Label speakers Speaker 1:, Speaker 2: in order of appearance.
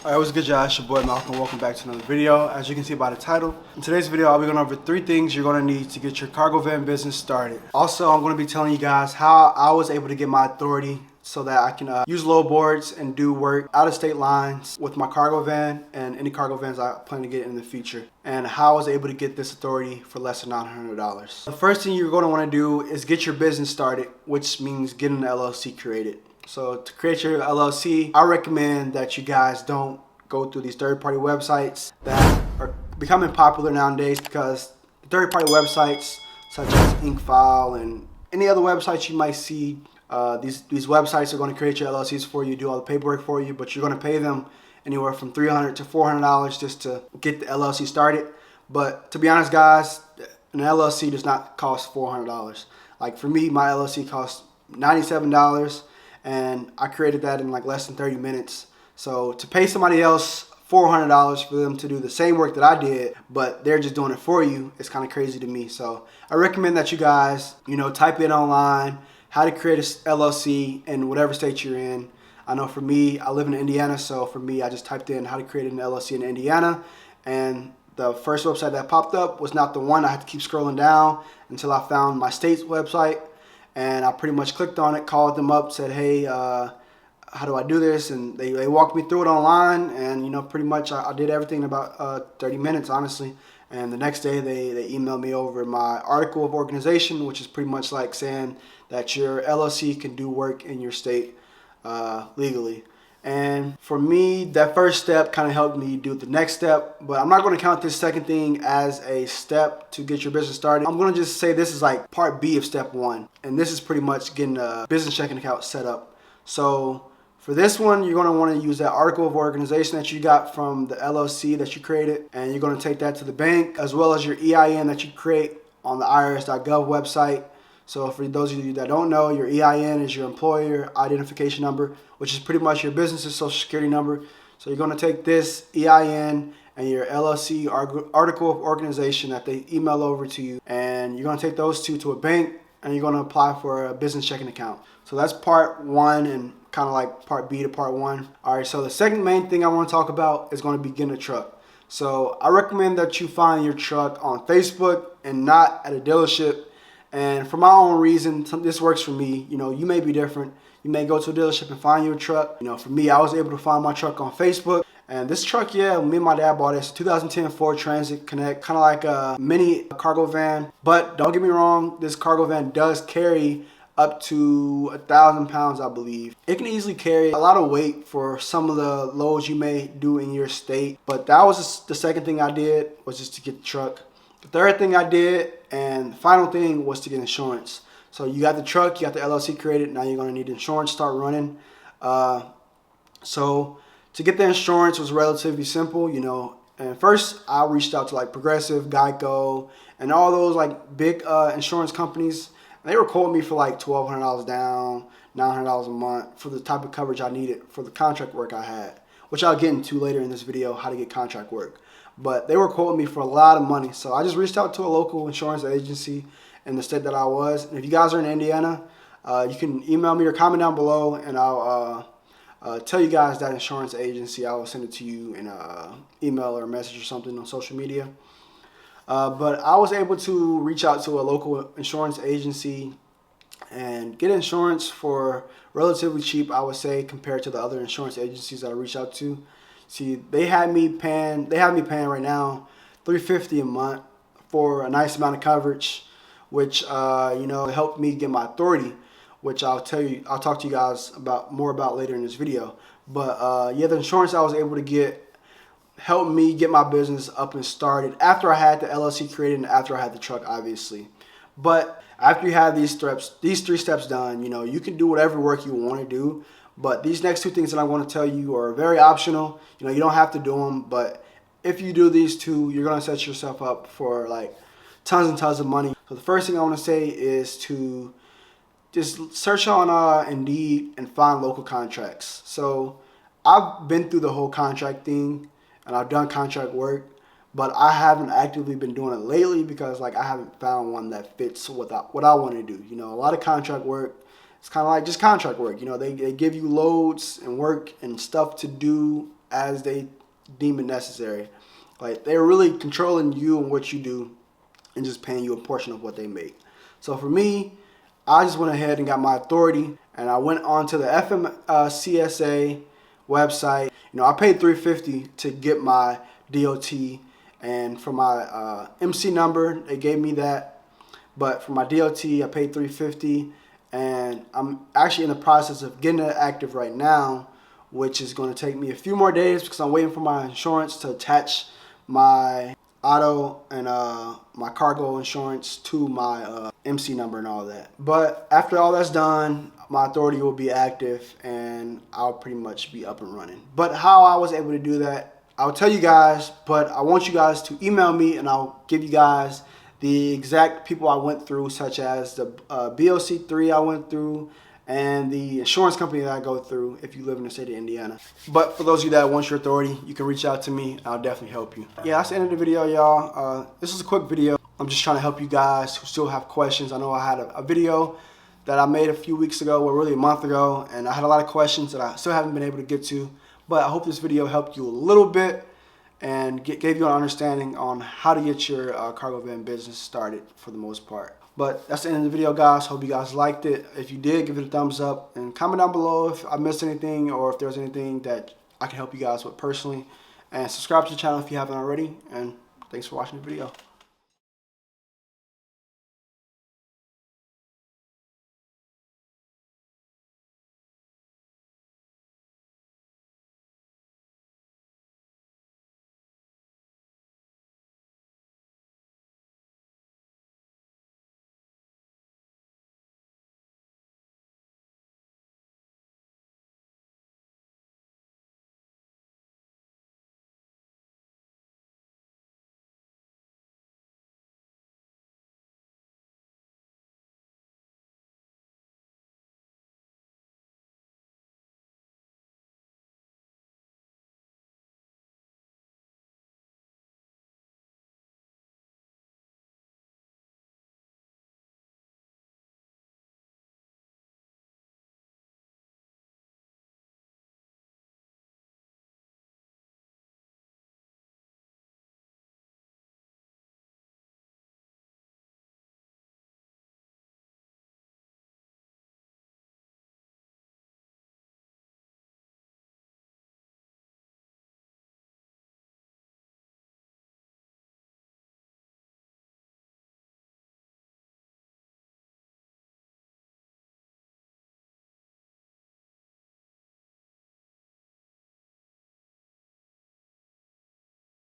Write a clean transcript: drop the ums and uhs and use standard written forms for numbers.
Speaker 1: Alright, what's good, y'all? It's your boy Malcolm. Welcome back to another video. As you can see by the title, in today's video I'll be going over 3 things you're going to need to get your cargo van business started. Also, I'm going to be telling you guys how I was able to get my authority so that I can use load boards and do work out of state lines with my cargo van and any cargo vans I plan to get in the future, and how I was able to get this authority for less than $900. The first thing you're going to want to do is get your business started, which means getting an LLC created. So to create your LLC, I recommend that you guys don't go through these third-party websites that are becoming popular nowadays, because third-party websites such as Inkfile and any other websites you might see, these websites are going to create your LLCs for you, do all the paperwork for you, but you're going to pay them anywhere from $300 to $400 just to get the LLC started. But to be honest, guys, an LLC does not cost $400. Like for me, my LLC costs $97. And I created that in like less than 30 minutes. So to pay somebody else $400 for them to do the same work that I did, but they're just doing it for you, it's kind of crazy to me. So I recommend that you guys, type in online how to create a LLC in whatever state you're in. I know for me, I live in Indiana, so for me, I just typed in how to create an LLC in Indiana, and the first website that popped up was not the one. I had to keep scrolling down until I found my state's website. And I pretty much clicked on it, called them up, said, hey, how do I do this? And they walked me through it online, and pretty much I did everything in about 30 minutes, honestly. And the next day they emailed me over my article of organization, which is pretty much like saying that your LLC can do work in your state legally. And for me, that first step kind of helped me do the next step, but I'm not going to count this second thing as a step to get your business started. I'm going to just say this is like part B of step 1, and this is pretty much getting a business checking account set up. So for this one, you're going to want to use that article of organization that you got from the LLC that you created, and you're going to take that to the bank, as well as your EIN that you create on the irs.gov website. So for those of you that don't know, your EIN is your employer identification number, which is pretty much your business's social security number. So you're going to take this EIN and your LLC article of organization that they email over to you, and you're going to take those two to a bank, and you're going to apply for a business checking account. So that's part 1, and kind of like part B to part 1. All right, so the second main thing I want to talk about is going to be getting a truck. So I recommend that you find your truck on Facebook and not at a dealership. And for my own reason, this works for me. You may be different. You may go to a dealership and find your truck. For me, I was able to find my truck on Facebook. And this truck, me and my dad bought it. It's a 2010 Ford Transit Connect, kind of like a mini cargo van. But don't get me wrong, this cargo van does carry up to 1,000 pounds, I believe. It can easily carry a lot of weight for some of the loads you may do in your state. But that was just the second thing I did, was just to get the truck. The third thing I did, and the final thing, was to get insurance. So you got the truck, you got the LLC created, now you're going to need insurance to start running. So to get the insurance was relatively simple, And first I reached out to like Progressive, Geico, and all those like big insurance companies. And they were quoting me for like $1,200 down, $900 a month for the type of coverage I needed for the contract work I had, which I'll get into later in this video, how to get contract work. But they were quoting me for a lot of money. So I just reached out to a local insurance agency in the state that I was. And if you guys are in Indiana, you can email me or comment down below, and I'll tell you guys that insurance agency. I will send it to you in an email or a message or something on social media. But I was able to reach out to a local insurance agency and get insurance for relatively cheap, I would say, compared to the other insurance agencies that I reached out to. See, they have me paying right now $350 a month for a nice amount of coverage, which helped me get my authority, which I'll talk to you guys more about later in this video. But the insurance I was able to get helped me get my business up and started after I had the LLC created and after I had the truck, obviously. But after you have these 3 steps done, you can do whatever work you want to do. But these next 2 things that I want to tell you are very optional. You don't have to do them, but if you do these 2, you're going to set yourself up for like tons and tons of money. So the first thing I want to say is to just search on Indeed and find local contracts. So I've been through the whole contract thing, and I've done contract work, but I haven't actively been doing it lately because I haven't found one that fits what I want to do. A lot of contract work, it's kind of like just contract work. They give you loads and work and stuff to do as they deem it necessary. Like, they're really controlling you and what you do and just paying you a portion of what they make. So for me, I just went ahead and got my authority, and I went onto the FMCSA website. I paid $350 to get my DOT, and for my MC number, they gave me that. But for my DOT, I paid $350, and I'm actually in the process of getting it active right now, which is going to take me a few more days because I'm waiting for my insurance to attach my auto and my cargo insurance to my MC number and all that. But after all that's done, my authority will be active and I'll pretty much be up and running. But how I was able to do that, I'll tell you guys, but I want you guys to email me and I'll give you guys the exact people I went through, such as the BOC3 I went through and the insurance company that I go through if you live in the state of Indiana. But for those of you that want your authority, you can reach out to me. I'll definitely help you. Yeah, that's the end of the video, y'all. This is a quick video. I'm just trying to help you guys who still have questions. I know I had a video that I made a few weeks ago, or really a month ago, and I had a lot of questions that I still haven't been able to get to. But I hope this video helped you a little bit and gave you an understanding on how to get your cargo van business started for the most part. But that's the end of the video, guys. Hope you guys liked it. If you did, give it a thumbs up and comment down below if I missed anything or if there's anything that I can help you guys with personally. And subscribe to the channel if you haven't already. And thanks for watching the video.